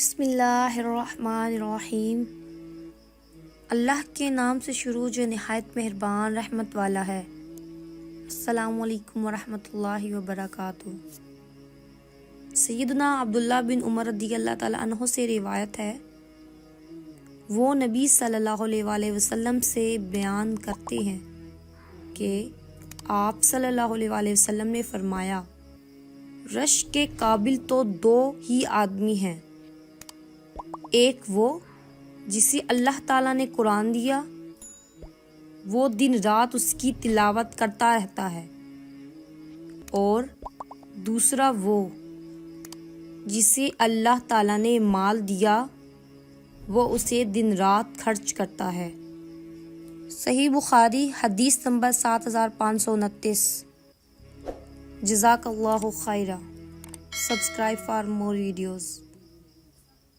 بسم اللہ الرحمن الرحیم۔ اللہ کے نام سے شروع جو نہایت مہربان رحمت والا ہے۔ السلام علیکم ورحمۃ اللہ وبرکاتہ۔ سیدنا عبداللہ بن عمر رضی اللہ تعالیٰ عنہ سے روایت ہے، وہ نبی صلی اللہ علیہ وآلہ وسلم سے بیان کرتے ہیں کہ آپ صلی اللہ علیہ وآلہ وسلم نے فرمایا، رشک کے قابل تو دو ہی آدمی ہیں، ایک وہ جسے اللہ تعالیٰ نے قرآن دیا، وہ دن رات اس کی تلاوت کرتا رہتا ہے، اور دوسرا وہ جسے اللہ تعالیٰ نے مال دیا، وہ اسے دن رات خرچ کرتا ہے۔ صحیح بخاری حدیث نمبر 7529۔ جزاک اللہ خیرہ۔ Subscribe for more videos.